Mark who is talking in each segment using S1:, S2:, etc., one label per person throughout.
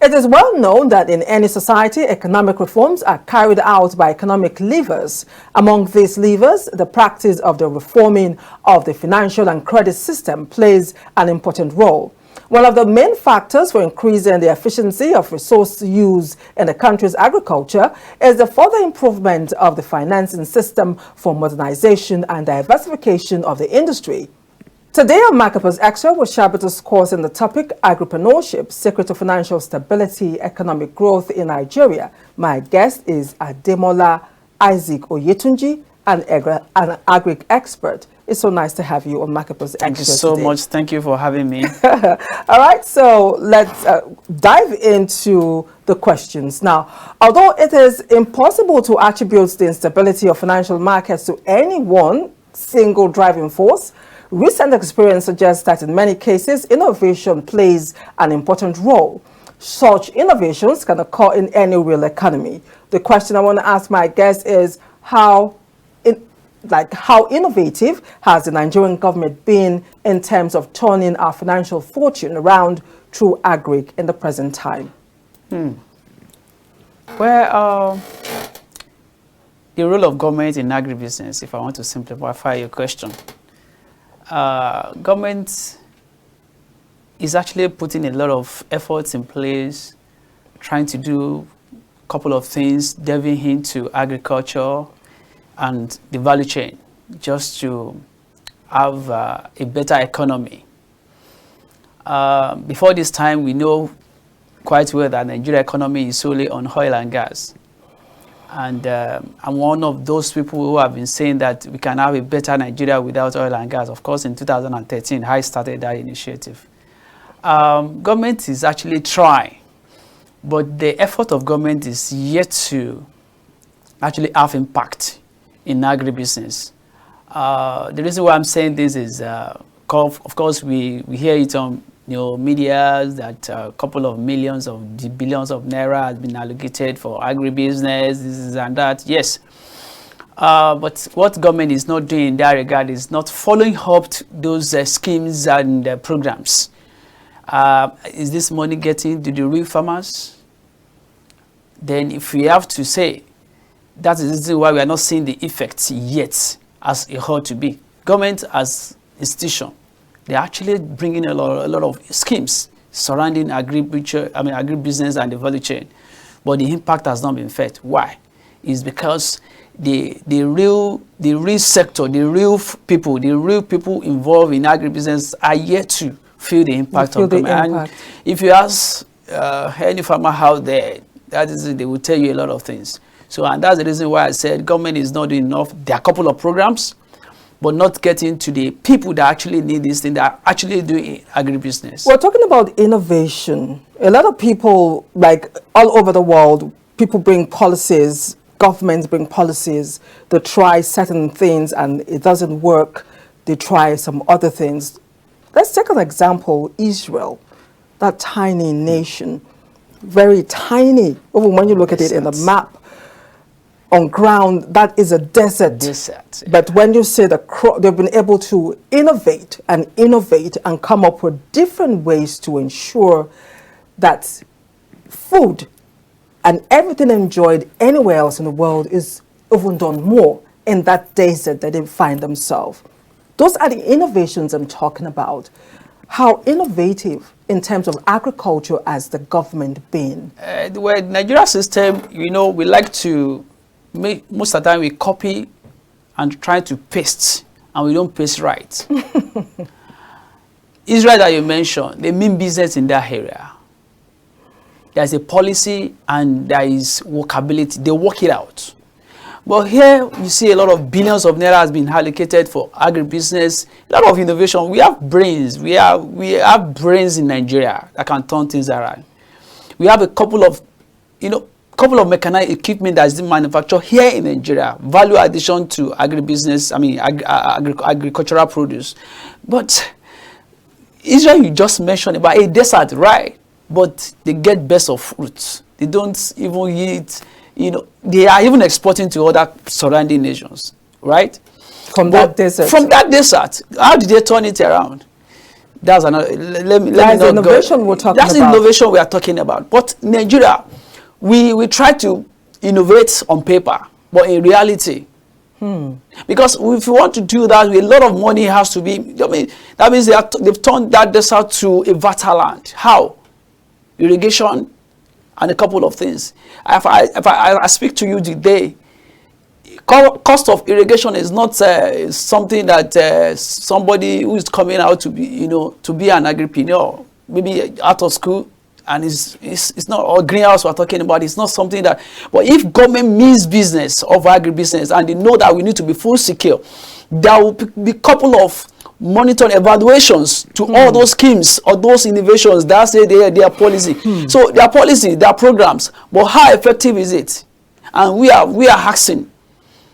S1: It is well known that in any society, economic reforms are carried out by economic levers. Among these levers, the practice of the reforming of the financial and credit system plays an important role. One of the main factors for increasing the efficiency of resource use in the country's agriculture is the further improvement of the financing system for modernization and diversification of the industry. Today on MyCampus Extra, we shall be discussing the topic Agripreneurship, Secret to Financial Stability, Economic Growth in Nigeria. My guest is Ademola Oyetunji, an agri expert. It's so nice to have you on MyCampus Extra.
S2: Thank you so much. Thank you for having me.
S1: All right, so let's dive into the questions. Now, although it is impossible to attribute the instability of financial markets to any one single driving force, recent experience suggests that in many cases, innovation plays an important role. Such innovations can occur in any real economy. The question I want to ask my guest is how innovative has the Nigerian government been in terms of turning our financial fortune around through agri in the present time?
S2: Well, the role of government in agribusiness, if I want to simplify your question, government is actually putting a lot of efforts in place, trying to do a couple of things, delving into agriculture and the value chain, just to have a better economy. Before this time, we know quite well that Nigerian economy is solely on oil and gas. And I'm one of those people who have been saying that we can have a better Nigeria without oil and gas. Of course, in 2013, I started that initiative. Government is actually trying, but the effort of government is yet to actually have impact in agribusiness. The reason why I'm saying this is, of course, we hear it on media that a couple of millions of billions of naira has been allocated for agribusiness, this and that. Yes, but what government is not doing in that regard is not following up those schemes and programs. Is this money getting to the real farmers? Then, if we have to say, that is the reason why we are not seeing the effects yet as it ought to be. Government as institution, they're actually bringing a lot of schemes surrounding agribusiness and the value chain, but the impact has not been felt. Why? It's because the real sector, the real people involved in agribusiness are yet to feel the impact of government. And if you ask any farmer out there, that is it, they will tell you a lot of things. So, and that's the reason why I said government is not doing enough. There are a couple of programs, but not getting to the people that actually need this thing, that are actually doing agribusiness.
S1: We're talking about innovation. A lot of people, like all over the world, people bring policies, governments bring policies, they try certain things and it doesn't work, they try some other things. Let's take an example, Israel, that tiny nation, very tiny, even when you look at it in the map, on ground, that is a desert.
S2: Yeah.
S1: But when you say they've been able to innovate and come up with different ways to ensure that food and everything enjoyed anywhere else in the world is even done more in that desert that they find themselves. Those are the innovations I'm talking about. How innovative in terms of agriculture has the government been?
S2: Well, Nigeria system, we like to, most of the time we copy and try to paste, and we don't paste right. Israel that you mentioned, they mean business in that area. There's a policy and there is workability. They work it out. But here you see a lot of billions of naira has been allocated for agribusiness. A lot of innovation. We have brains. We have brains in Nigeria that can turn things around. We have a couple of mechanized equipment that is manufactured here in Nigeria. Value addition to agribusiness. Agricultural produce. But Israel, you just mentioned about a desert, right? But they get best of fruits. They don't even eat. They are even exporting to other surrounding nations, right?
S1: From that desert.
S2: From that desert. How did they turn it around? That's another. Let me
S1: That's
S2: not
S1: innovation
S2: go.
S1: we're talking
S2: That's
S1: about.
S2: innovation we are talking about. But Nigeria, we try to innovate on paper, but in reality, because if you want to do that, a lot of money has to be. I mean, that means they've turned that desert to a fertile land. How? Irrigation and a couple of things. If I speak to you today, cost of irrigation is not something that somebody who is coming out to be, to be an agripreneur, maybe out of school, and it's not, or greenhouse we're talking about, it's not something that, but if government means business of agribusiness and they know that we need to be full secure, there will be a couple of monitoring evaluations to all those schemes or those innovations that say their policy. So their policy, their programs, but how effective is it? And we are asking.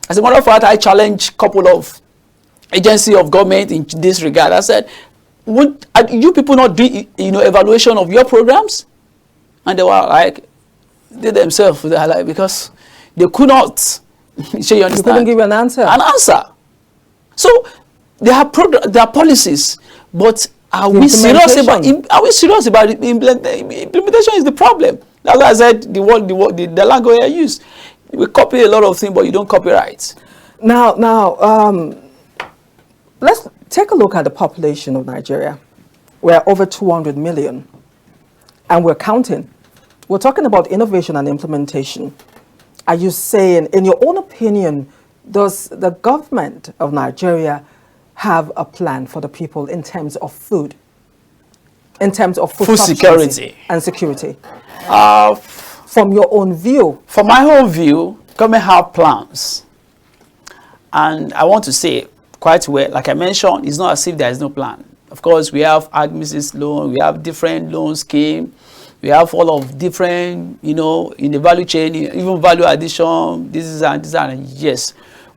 S2: As a matter of fact, I challenge a couple of agencies of government in this regard. I said, would you people not do evaluation of your programs? And they were like, they themselves, they are like, because they could not. So you understand?
S1: They couldn't give you an answer.
S2: An answer. So they have policies, but are we serious about implementation? Is the problem. That's why I said the language I use. We copy a lot of things, but you don't copyright.
S1: Now, let's take a look at the population of Nigeria. We're over 200 million, and we're counting. We're talking about innovation and implementation. Are you saying, in your own opinion, does the government of Nigeria have a plan for the people in terms of food? In terms of food
S2: security
S1: and security? From your own view?
S2: From my own view, government have plans. And I want to say quite well, like I mentioned, it's not as if there is no plan. Of course, we have agribiz loan, we have different loan scheme, we have all of different, in the value chain, even value addition, this is and yes.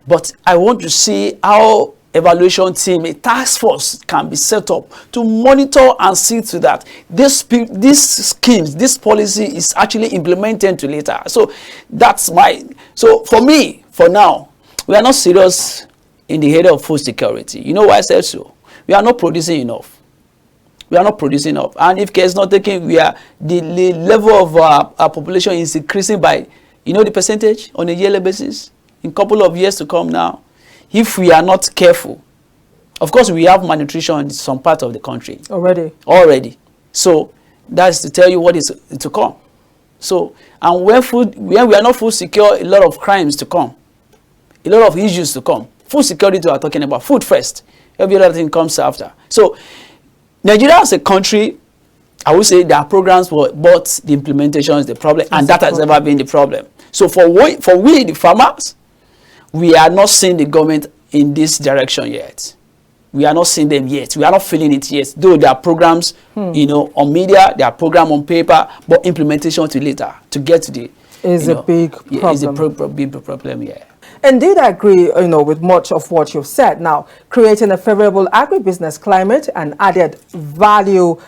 S2: But I want to see how evaluation team, a task force can be set up to monitor and see to that these schemes, this policy is actually implemented to later. So so for me, for now, we are not serious in the area of food security. You know why I said so? We are not producing enough. We are not producing enough. And if care is not taken, the level of our population is increasing by, the percentage on a yearly basis. In a couple of years to come now, if we are not careful, of course we have malnutrition in some part of the country. Already. So that's to tell you what is to come. So, and when we are not food secure, a lot of crimes to come. A lot of issues to come. Food security we are talking about. Food first. Every other thing comes after. So, Nigeria as a country, I would say there are programs, but the implementation is the problem, and that has never been the problem. So for we, the farmers, we are not seeing the government in this direction yet. We are not seeing them yet. We are not feeling it yet. Though there are programs, on media, there are programs on paper, but implementation to later to get to the
S1: is a big problem.
S2: Is a big problem. Yeah.
S1: Indeed, I agree, with much of what you've said. Now, creating a favorable agribusiness climate and added value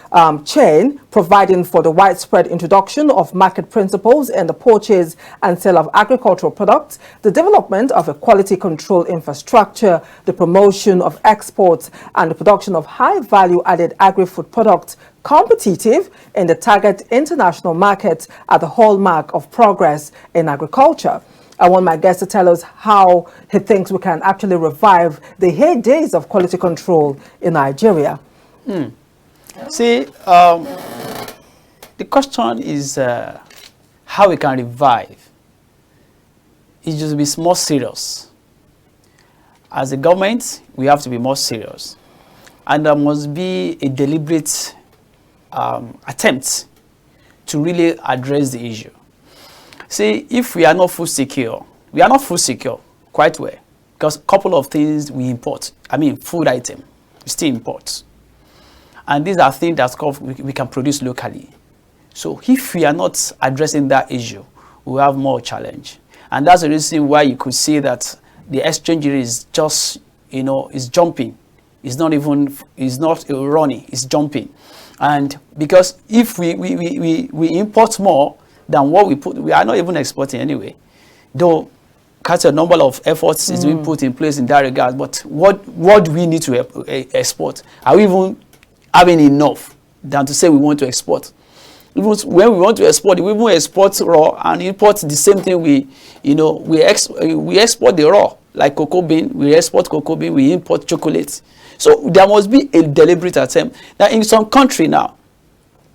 S1: chain, providing for the widespread introduction of market principles in the purchase and sale of agricultural products, the development of a quality control infrastructure, the promotion of exports, and the production of high-value added agri-food products competitive in the target international markets are the hallmark of progress in agriculture. I want my guest to tell us how he thinks we can actually revive the heydays of quality control in Nigeria.
S2: See, the question is how we can revive. It just be more serious. As a government, we have to be more serious. And there must be a deliberate attempt to really address the issue. See, if we are not food secure, quite well, because a couple of things we import. I mean, food item, we still import. And these are things that we can produce locally. So if we are not addressing that issue, we have more challenge. And that's the reason why you could see that the exchange rate is just, is jumping. It's not running, it's jumping. And because if we import more than what we are not even exporting anyway, though quite a number of efforts is being put in place in that regard. But what do we need to export? Are we even having enough than to say we want to export. Even when we want to export, we even export raw and import the same thing. We export the raw, like cocoa bean. We export cocoa bean. We import chocolate. So there must be a deliberate attempt. Now, in some country now,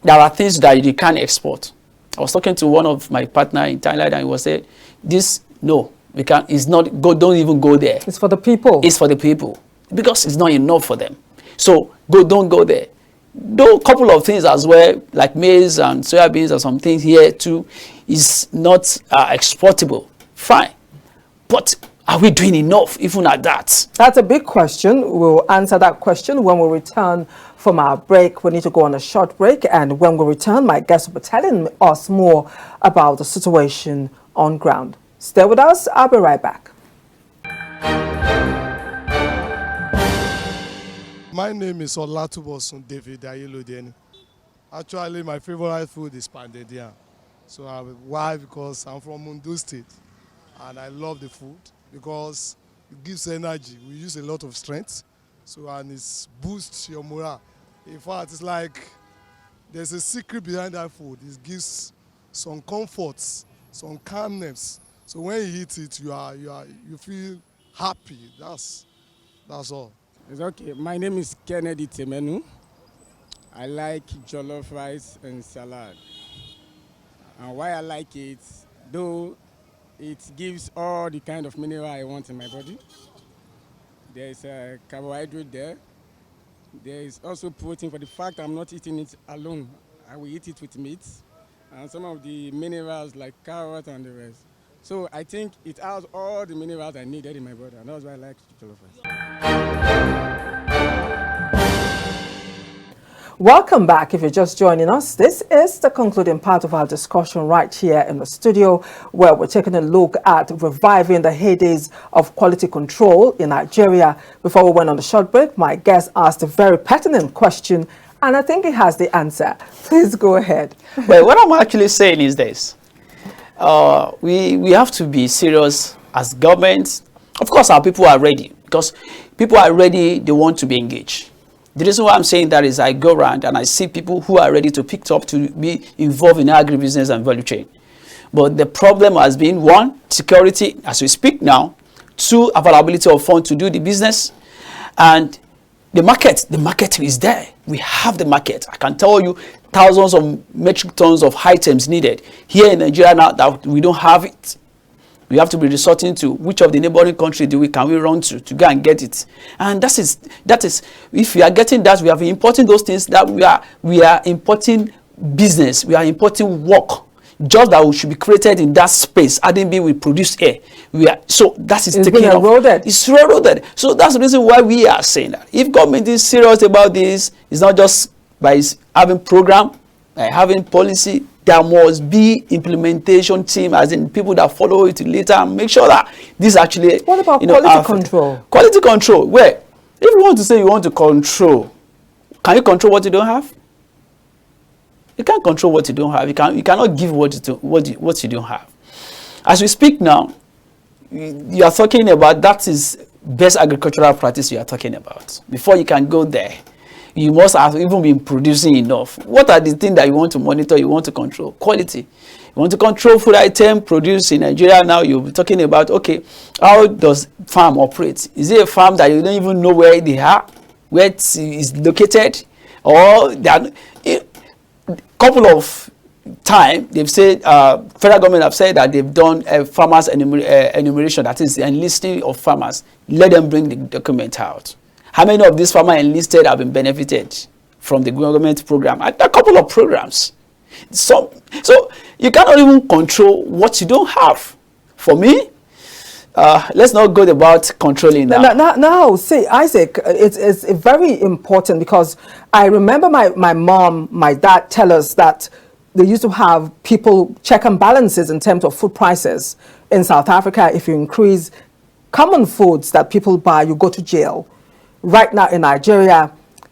S2: there are things that you can't export. I was talking to one of my partner in Thailand, and he was saying, "This no, we can't. It's not go. Don't even go there.
S1: It's for the people.
S2: It's for the people because it's not enough for them. So don't go there." Though a couple of things as well, like maize and soya beans or some things here too, is not exportable. Fine. But are we doing enough even at that?
S1: That's a big question. We'll answer that question when we return from our break. We need to go on a short break. And when we return, my guest will be telling us more about the situation on ground. Stay with us. I'll be right back.
S3: My name is Olatubosun David Ayelodeni. Actually, my favorite food is pounded yam. So why? Because I'm from Ondo State, and I love the food because it gives energy. We use a lot of strength, and it boosts your morale. In fact, it's like there's a secret behind that food. It gives some comforts, some calmness. So when you eat it, you feel happy. That's all.
S4: It's okay. My name is Kennedy Temenu. I like jollof rice and salad. And why I like it, though it gives all the kind of mineral I want in my body. There is a carbohydrate there. There is also protein. For the fact I'm not eating it alone, I will eat it with meat. And some of the minerals like carrot and the rest. So I think it has all the minerals I needed in my body, and that's why I like jollof rice.
S1: Welcome back. If you're just joining us, this is the concluding part of our discussion right here in the studio, where we're taking a look at reviving the heydays of quality control in Nigeria. Before we went on the short break, my guest asked a very pertinent question, and I think he has the answer. Please go ahead.
S2: Well, what I'm actually saying is this. We have to be serious as government. Of course, our people are ready, because people are ready, they want to be engaged. The reason why I'm saying that is I go around and I see people who are ready to pick up to be involved in agribusiness and value chain. But the problem has been, one, security as we speak now, two, availability of funds to do the business, and the market is there. We have the market. I can tell you thousands of metric tons of items needed here in Nigeria now that we don't have it. We have to be resorting to which of the neighboring countries can we run to go and get it. And that is if we are getting that, we are importing those things, that we are importing business, we are importing work. Just that we should be created in that space. Adding we produce air. So that is taking off.
S1: Eroded.
S2: It's eroded. So that's the reason why we are saying that if government is serious about this, it's not just by having program, by having policy. There must be implementation team, as in people that follow it later and make sure that this actually.
S1: What about quality control? Quality control.
S2: Where if you want to say you want to control, can you control what you don't have? You can't control what you don't have. You cannot give what you don't have. As we speak now, you are talking about, that is best agricultural practice you are talking about. Before you can go there, you must have even been producing enough. What are the things that you want to monitor, you want to control? Quality. You want to control food item produced in Nigeria now. You'll be talking about, okay, how does farm operate? Is it a farm that you don't even know where they are, where it is located? Or couple of time they've said, federal government have said that they've done a farmers enumeration, that is enlisting of farmers. Let them bring the document out. How many of these farmers enlisted have been benefited from the government program? A couple of programs. So you cannot even control what you don't have. For me, let's not go about controlling that.
S1: Now, see, Isaac, it's very important, because I remember my mom, my dad tell us that they used to have people check and balances in terms of food prices. In South Africa, if you increase common foods that people buy, you go to jail. Right now in Nigeria,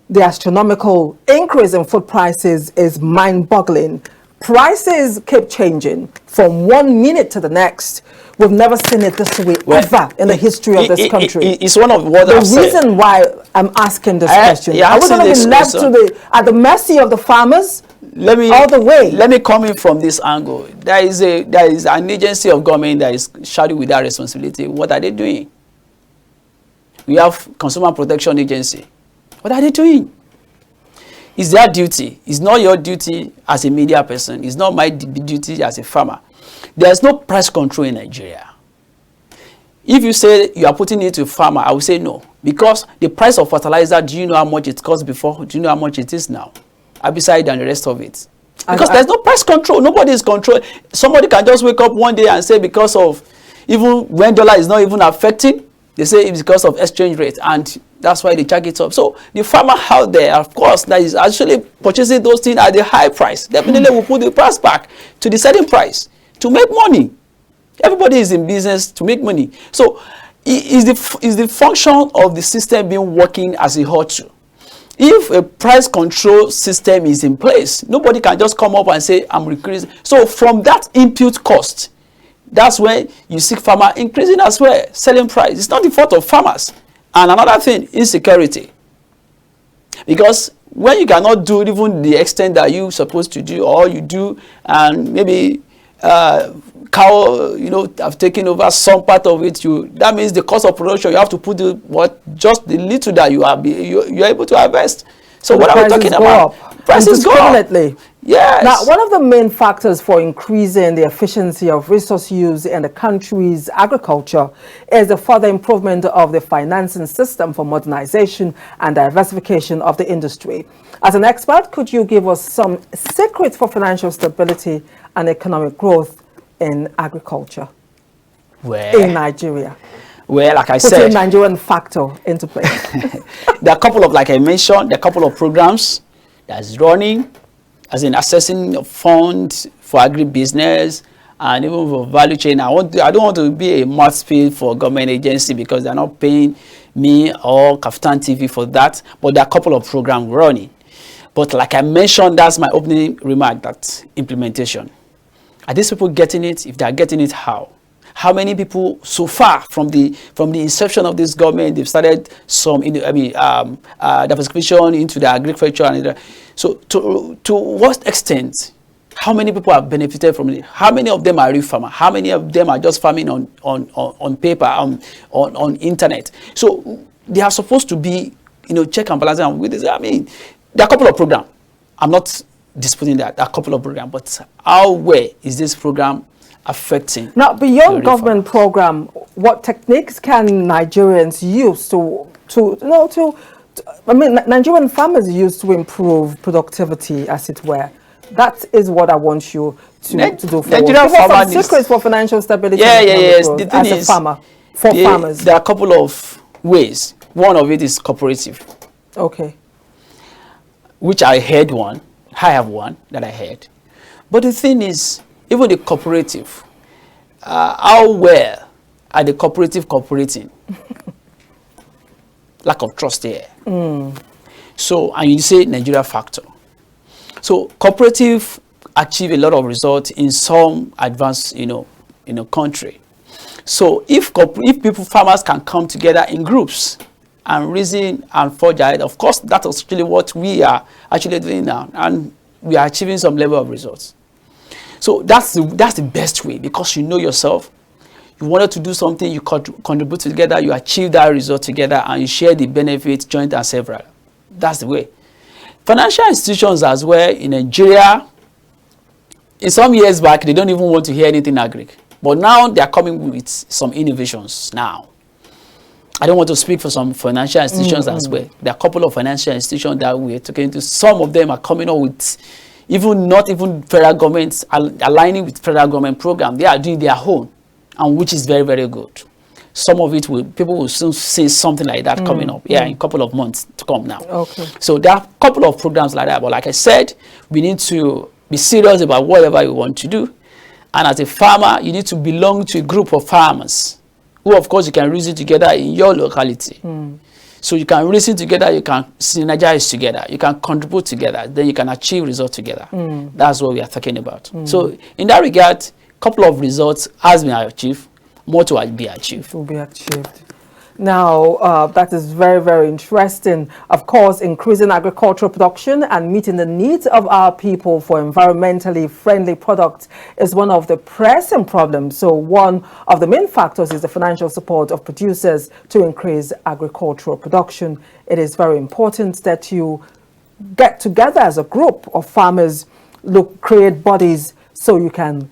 S1: the astronomical increase in food prices is mind-boggling. Prices keep changing from 1 minute to the next. We've never seen it this way ever in the history of this country.
S2: It's one of what
S1: the
S2: I've said.
S1: reason why I'm asking this question.
S2: Yeah,
S1: I was going to be left at the mercy of the farmers all the way.
S2: Let me come in from this angle. There is an agency of government that is charged with that responsibility. What are they doing? We have Consumer Protection Agency. What are they doing? It's their duty. It's not your duty as a media person. It's not my duty as a farmer. There's no price control in Nigeria. If you say you are putting it to farmer, I will say no. Because the price of fertilizer, do you know how much it cost before? Do you know how much it is now? Beside and the rest of it. Because there's no price control. Nobody is controlling. Somebody can just wake up one day and say because of, even when dollar is not even affecting, they say it's because of exchange rate, and that's why they charge it up. So the farmer out there, of course, that is actually purchasing those things at the high price, definitely will put the price back to the selling price to make money. Everybody is in business to make money. So is the function of the system being working as it ought to? If a price control system is in place, nobody can just come up and say, I'm increasing. So from that input cost, that's when you see farmer increasing as well, selling price. It's not the fault of farmers. And another thing, insecurity. Because when you cannot do even the extent that you're supposed to do, or you do, and maybe cow, have taken over some part of it, that means the cost of production, you have to put just the little that you're able to harvest. So what are we talking about? Prices go up. Yes.
S1: Now, one of the main factors for increasing the efficiency of resource use in the country's agriculture is the further improvement of the financing system for modernization and diversification of the industry. As an expert, could you give us some secrets for financial stability and economic growth in agriculture in Nigeria?
S2: Well, like I
S1: said,
S2: said,
S1: Nigerian factor into play.
S2: There are a couple of, like I mentioned, there are a couple of programs that's running, as in assessing funds for agribusiness and even for value chain. I don't want to be a mouthpiece for government agency because they're not paying me or KAFTAN TV for that. But there are a couple of programs running. But like I mentioned, that's my opening remark, that implementation. Are these people getting it? If they are getting it, how? How many people so far from the inception of this government, they've started some diversification into the agriculture and so to what extent? How many people have benefited from it? How many of them are real farmers? How many of them are just farming on paper, on internet? So they are supposed to be, check and balance with this. I mean, there are a couple of programs. I'm not disputing that. There are a couple of programs, but how well is this program affecting? Now,
S1: beyond government program, what techniques can Nigerians use Nigerian farmers use to improve productivity, as it were? That is what I want you to do for us. Some secrets for financial stability.
S2: Yes.
S1: The thing as a farmer, farmers.
S2: There are a couple of ways. One of it is cooperative.
S1: Okay.
S2: Which I have one that I had. But the thing is, even the cooperative, how well are the cooperative cooperating? Lack of trust here. So, and you say Nigeria factor. So, cooperative achieve a lot of results in some advanced, country. So, if farmers can come together in groups and reason and forge ahead, of course, that's actually what we are actually doing now, and we are achieving some level of results. So that's the best way, because you know yourself. You wanted to do something, you contribute together, you achieve that result together, and you share the benefits, joint and several. That's the way. Financial institutions as well in Nigeria, in some years back, they don't even want to hear anything agri. But now they are coming with some innovations now. I don't want to speak for some financial institutions as well. There are a couple of financial institutions that we are talking to. Some of them are coming up with not even federal governments aligning with federal government program. They are doing their own, and which is very, very good. Some of it people will soon see something like that coming up. In a couple of months to come now.
S1: Okay.
S2: So there are a couple of programs like that. But like I said, we need to be serious about whatever you want to do. And as a farmer, you need to belong to a group of farmers who, of course, you can reason together in your locality. So you can reason together, you can synergize together, you can contribute together, then you can achieve results together. That's what we are talking about. So in that regard, a couple of results has been achieved, more to be achieved.
S1: Will be achieved. Now, that is very, very interesting. Of course, increasing agricultural production and meeting the needs of our people for environmentally friendly products is one of the pressing problems. So one of the main factors is the financial support of producers to increase agricultural production. It is very important that you get together as a group of farmers, create bodies so you can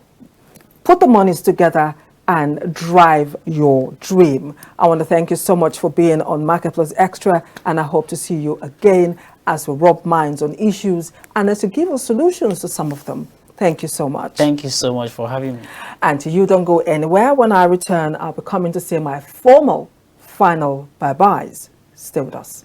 S1: put the monies together and drive your dream. I want to thank you so much for being on Marketplace Extra, and I hope to see you again as we rub minds on issues and as you give us solutions to some of them. Thank you so much.
S2: Thank you so much for having me.
S1: And to you, don't go anywhere. When I return, I'll be coming to say my formal final bye-byes. Stay with us.